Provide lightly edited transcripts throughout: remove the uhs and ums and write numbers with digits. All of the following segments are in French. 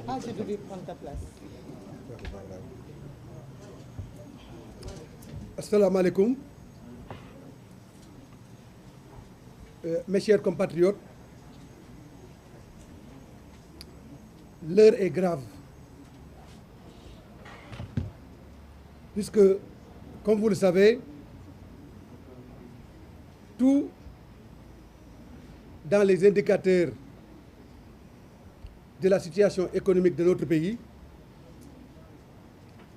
Ah, je devais prendre ta place. Assalamu alaikum. Mes chers compatriotes, l'heure est grave. Puisque, comme vous le savez, tout dans les indicateurs de la situation économique de notre pays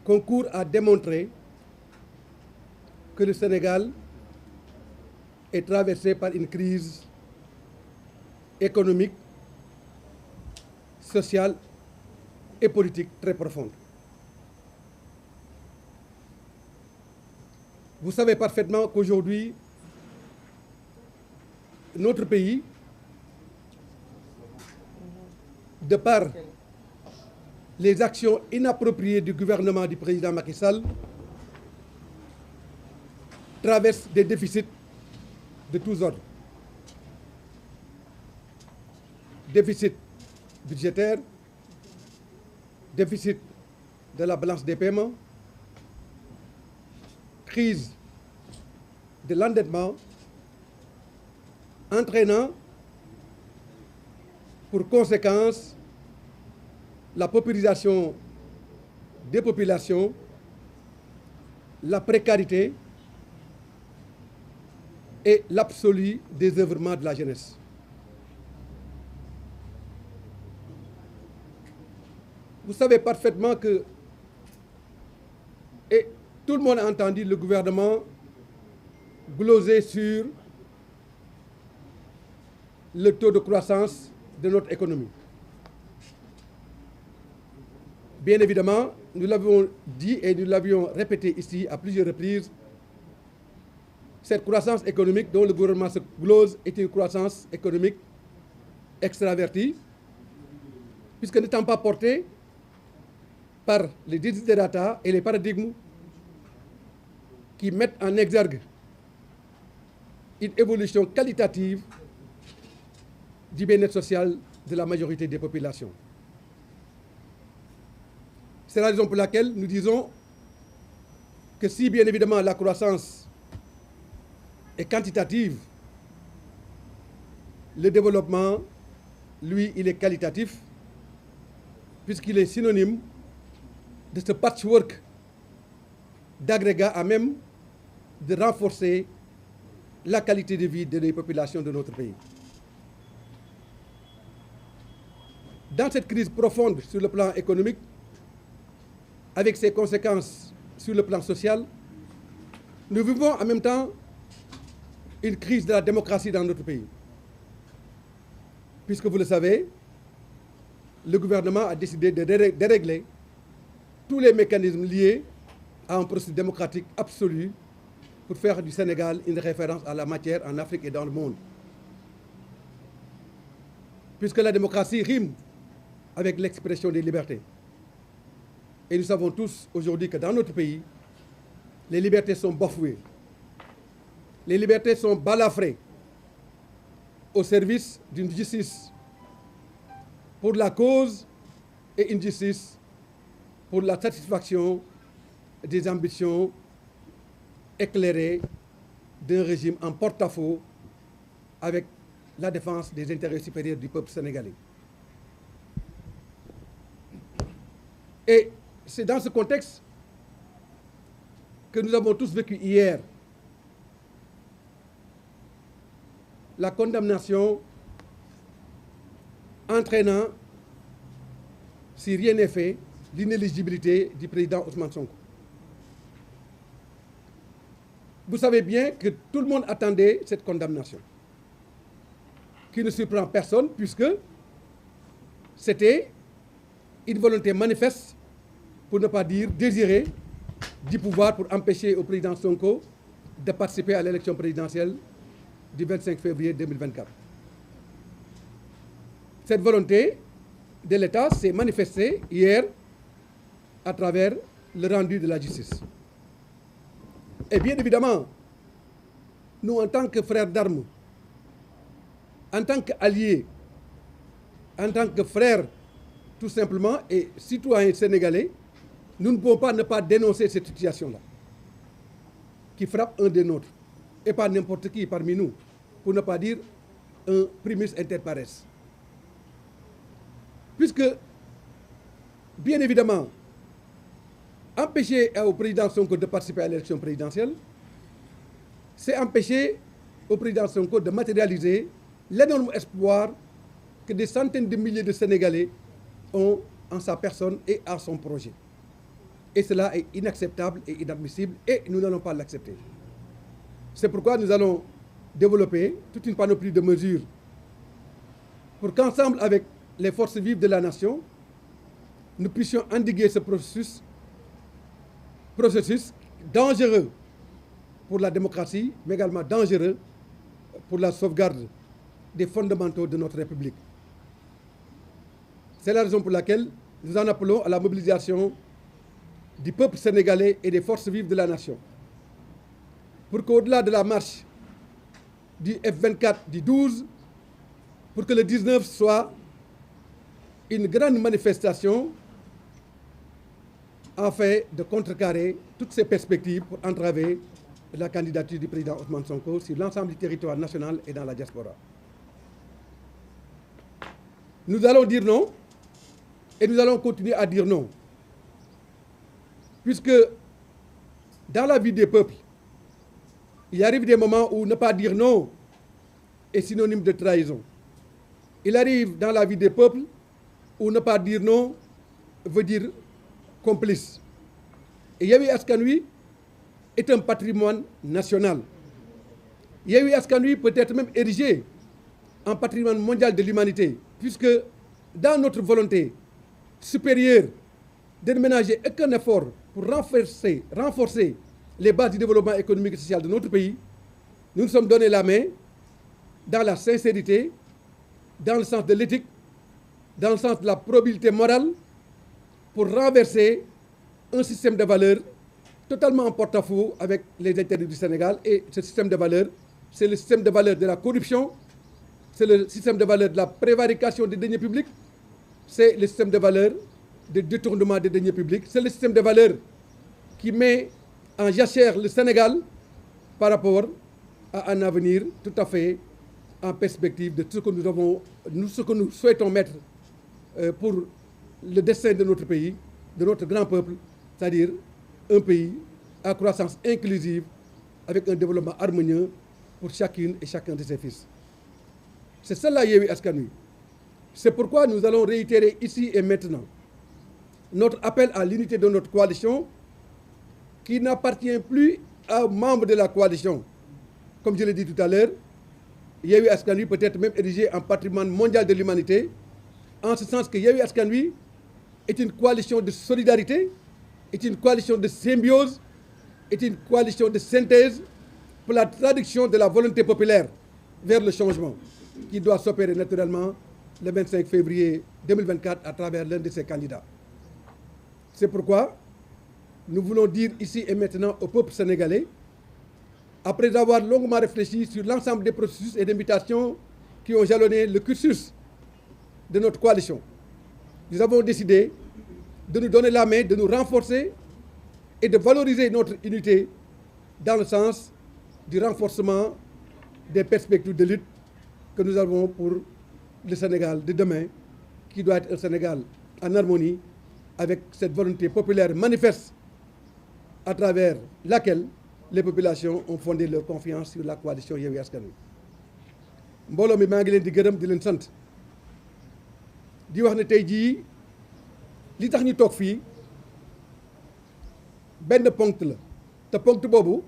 concourt à démontrer que le Sénégal est traversé par une crise économique, sociale et politique très profonde. Vous savez parfaitement qu'aujourd'hui, notre pays, de par les actions inappropriées du gouvernement du président Macky Sall, traverse des déficits de tous ordres. Déficit budgétaire, déficit de la balance des paiements, crise de l'endettement, entraînant pour conséquence la paupérisation des populations, la précarité et l'absolu désœuvrement de la jeunesse. Vous savez parfaitement que, et tout le monde a entendu le gouvernement gloser sur le taux de croissance de notre économie. Bien évidemment, nous l'avons dit et nous l'avions répété ici à plusieurs reprises, cette croissance économique dont le gouvernement se glose est une croissance économique extravertie, puisque n'étant pas portée par les desiderata et les paradigmes qui mettent en exergue une évolution qualitative du bien-être social de la majorité des populations. C'est la raison pour laquelle nous disons que si bien évidemment la croissance est quantitative, le développement, lui, il est qualitatif, puisqu'il est synonyme de ce patchwork d'agrégats à même de renforcer la qualité de vie des populations de notre pays. Dans cette crise profonde sur le plan économique, avec ses conséquences sur le plan social, nous vivons en même temps une crise de la démocratie dans notre pays. Puisque vous le savez, le gouvernement a décidé de dérégler tous les mécanismes liés à un processus démocratique absolu pour faire du Sénégal une référence à la matière en Afrique et dans le monde. Puisque la démocratie rime avec l'expression des libertés. Et nous savons tous aujourd'hui que dans notre pays, les libertés sont bafouées. Les libertés sont balafrées au service d'une justice pour la cause et une justice pour la satisfaction des ambitions éclairées d'un régime en porte-à-faux avec la défense des intérêts supérieurs du peuple sénégalais. Et c'est dans ce contexte que nous avons tous vécu hier la condamnation entraînant, si rien n'est fait, l'inéligibilité du président Ousmane Sonko. Vous savez bien que tout le monde attendait cette condamnation, qui ne surprend personne puisque c'était une volonté manifeste, pour ne pas dire désirée, du pouvoir pour empêcher au président Sonko de participer à l'élection présidentielle du 25 février 2024. Cette volonté de l'État s'est manifestée hier à travers le rendu de la justice. Et bien évidemment, nous, en tant que frères d'armes, en tant qu'alliés, en tant que frères, tout simplement, et citoyens sénégalais, nous ne pouvons pas ne pas dénoncer cette situation-là, qui frappe un des nôtres, et pas n'importe qui parmi nous, pour ne pas dire un primus inter pares. Puisque, bien évidemment, empêcher au président Sonko de participer à l'élection présidentielle, c'est empêcher au président Sonko de matérialiser l'énorme espoir que des centaines de milliers de Sénégalais ont en sa personne et à son projet. Et cela est inacceptable et inadmissible et nous n'allons pas l'accepter. C'est pourquoi nous allons développer toute une panoplie de mesures pour qu'ensemble avec les forces vives de la nation, nous puissions endiguer ce processus dangereux pour la démocratie, mais également dangereux pour la sauvegarde des fondamentaux de notre République. C'est la raison pour laquelle nous en appelons à la mobilisation du peuple sénégalais et des forces vives de la nation. Pour qu'au-delà de la marche du F24, du 12, pour que le 19 soit une grande manifestation afin de contrecarrer toutes ces perspectives pour entraver la candidature du président Ousmane Sonko sur l'ensemble du territoire national et dans la diaspora. Nous allons dire non et nous allons continuer à dire non. Puisque dans la vie des peuples, il arrive des moments où ne pas dire non est synonyme de trahison. Il arrive dans la vie des peuples où ne pas dire non veut dire complice. Et Yewwi Askan Wi est un patrimoine national. Yewwi Askan Wi peut être même érigé en patrimoine mondial de l'humanité, puisque dans notre volonté supérieure de ne ménager aucun effort pour renforcer les bases du développement économique et social de notre pays, nous nous sommes donné la main dans la sincérité, dans le sens de l'éthique, dans le sens de la probité morale, pour renverser un système de valeurs totalement en porte-à-faux avec les intérêts du Sénégal. Et ce système de valeurs, c'est le système de valeurs de la corruption, c'est le système de valeurs de la prévarication des deniers publics, c'est le système de valeurs de détournement des deniers publics, c'est le système de valeurs qui met en jachère le Sénégal par rapport à un avenir tout à fait en perspective de ce que nous souhaitons mettre pour le destin de notre pays, de notre grand peuple, c'est-à-dire un pays à croissance inclusive avec un développement harmonieux pour chacune et chacun de ses fils. C'est cela Yewwi Askan Wi. C'est pourquoi nous allons réitérer ici et maintenant notre appel à l'unité de notre coalition qui n'appartient plus aux membres de la coalition. Comme je l'ai dit tout à l'heure, Yewwi Askan Wi peut être même érigé en patrimoine mondial de l'humanité, en ce sens que Yewwi Askan Wi est une coalition de solidarité, est une coalition de symbiose, est une coalition de synthèse pour la traduction de la volonté populaire vers le changement qui doit s'opérer naturellement le 25 février 2024 à travers l'un de ses candidats. C'est pourquoi nous voulons dire ici et maintenant au peuple sénégalais, après avoir longuement réfléchi sur l'ensemble des processus et d'invitations qui ont jalonné le cursus de notre coalition, nous avons décidé de nous donner la main, de nous renforcer et de valoriser notre unité dans le sens du renforcement des perspectives de lutte que nous avons pour le Sénégal de demain, qui doit être un Sénégal en harmonie avec cette volonté populaire manifeste à travers laquelle les populations ont fondé leur confiance sur la coalition Yewwi Askan Wi. mbooloo mi maa ngi leen di gërëm di leen sant di wax ne tey jii li tax ñu toog fii benn ponct la te ponct boobu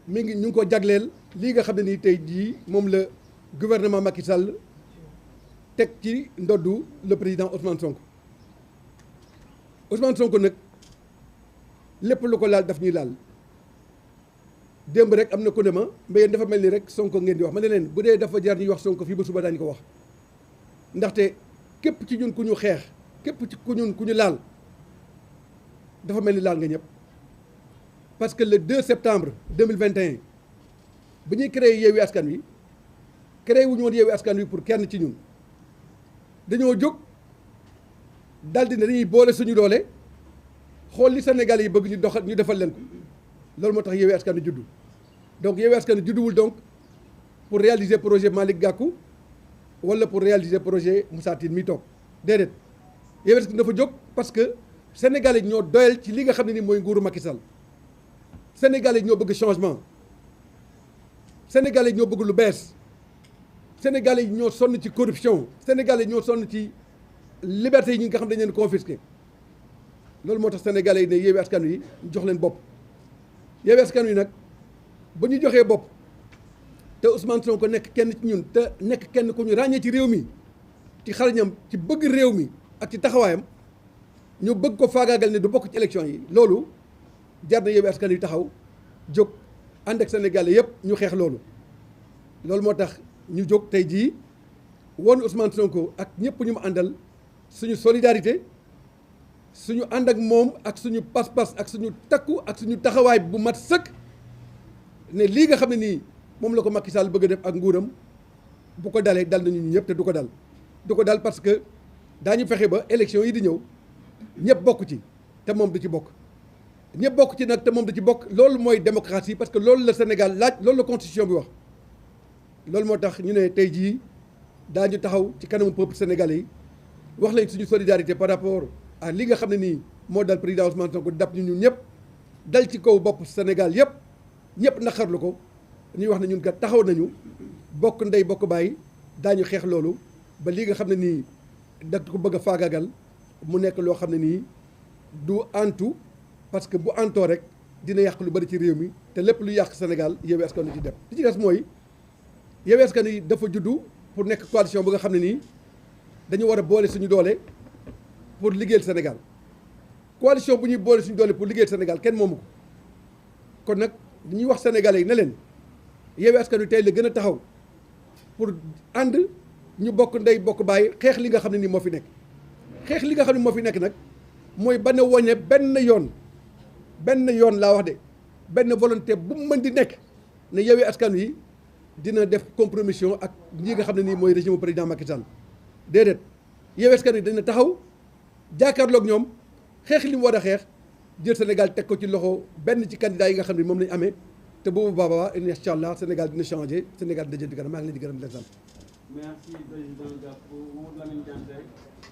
ñu ngi ko jagleel lii nga xam ne nii tey jii moom la gouvernement Macky Sall teg ci ndoddu le président Ousmane Sonko. Ousmane Sonko nag lépp lu ko laal daf ñuy laal démb rek am na ko ne ma mais dafa mel ni rek Sonko ngeen di wax ma ne leen bu dee dafa jar ñuy wax Sonko fii ba suba daañu ko wax ndaxte képp ci ñun ku ñu xeex képp ci ku ñu laal dafa mel ni laal nga ñëpp parce que le 2 septembre 2021 bi ñuy créé Yewwi Askan Wi créé wu ñu woon Yewwi Askan Wi pour kenn ci ñun dañoo jóg daldi ne dañuy boole suñu doole xool li Sénégalais yi bëgg ñu doxal ñu defal leen ko loolu moo tax Yewwi Askan Wi juddu donc Yewwi Askan Wi judduwul donc pour réaliser projet Malick Gakou wala pour réaliser projet Moussa Tine mi toog déedéet Yewwi Askan Wi dafa jóg parce que Sénégalais yi ñoo doyal ci li nga xam ne ni mooy nguuru Macky Sall Sénégalais yi ñoo bëgg changement Sénégalais yi ñoo bëgg lu bees Sénégalais yi ñoo sonn ci corruption Sénégalais yi ñoo sonn ci liberté yi ñi nga xam ne dañu leen confisqué loolu moo tax Sénégalais yi ne Yewwi Askan Wi jox leen bopp Yewwi Askan Wi nag ba ñu joxee bopp te Ousmane Sonko nekk kenn ci ñun te nekk kenn ku ñu ràññee ci réew mi ci xarañam ci bëgg réew mi ak ci taxawaayam ñu bëgg ko faagaagal ne du bokk ci élection yi loolu jar na Yewwi Askan Wi taxaw jóg ànd ak Sénégalais yëpp ñu xeex loolu moo tax ñu jóg tey jii woon Ousmane Sonko ak ñëpp ñu mu àndal suñu solidarité suñu ànd ak moom ak suñu pas-pas ak suñu takku ak suñu taxawaay bu mat sëkk ne lii nga xam ne nii moom la ko Macky Sall bëgg a def ak nguuram bu ko dalee dal nañu ñëpp te du ko dal parce que daañu fexe ba élection yi di ñëw ñëpp bokk ci te moom du ci bokk ñëpp bokk ci nag te moom du ci bokk loolu mooy démocratie parce que loolu la Sénégal laaj loolu la constitution bi wax loolu moo tax ñu ne tey jii daañu taxaw ci kanamu peuple sénégalais yi wax lañ suñu solidarité par rapport à li nga xam ne nii moo dal président Ousmane Sonko dab ñu ñun ñëpp dal ci kaw bopp Sénégal yëpp ñëpp naqarlu ko ñuy wax ne ñun kat taxaw nañu bokk ndey bokk bàyyi daañu xeex loolu ba li nga xam ne nii da ko bëgg a faagagal mu nekk loo xam ne nii du antu parce que bu antoo rek dina yàq lu bari ci réew mi te lépp lu yàq Sénégal Yewwi Askan Wi ci dem li ci des mooy Yewwi Askan Wi dafa juddu pour nekk coalition bu nga xam ne nii dañu war a boole suñu doole pour liggéeyal Sénégal coalition bu ñuy boole suñu doole pour liggéeyal Sénégal kenn moomu ko kon nag ñuy wax sénégalais yi ne leen Yewwi Askan Wi tey la gën a taxaw pour ànd ñu bokk ndey bokk bàyyi xeex li nga xam ne nii moo fi nekk xeex li nga xam ne moo fi nekk nag mooy ba ne woñe benn yoon laa wax de benn volonté bu mu mën di nekk ne Yewwi Askan Wi dina def compromission ak ñi nga xam ne nii mooy régime président Macky Sall déedéet Yewwi Askan Wi dina taxaw jàkkaarloog ñoom xeex li mu war a xeex jël Sénégal teg ko ci loxo benn ci candidat yi nga xam ne moom lañu amee te boobu baaba incha allah Sénégal dina changé Sénégal dina jëm ci kanam maa ngi leen di gërëm di leen sant. Merci président Gakou.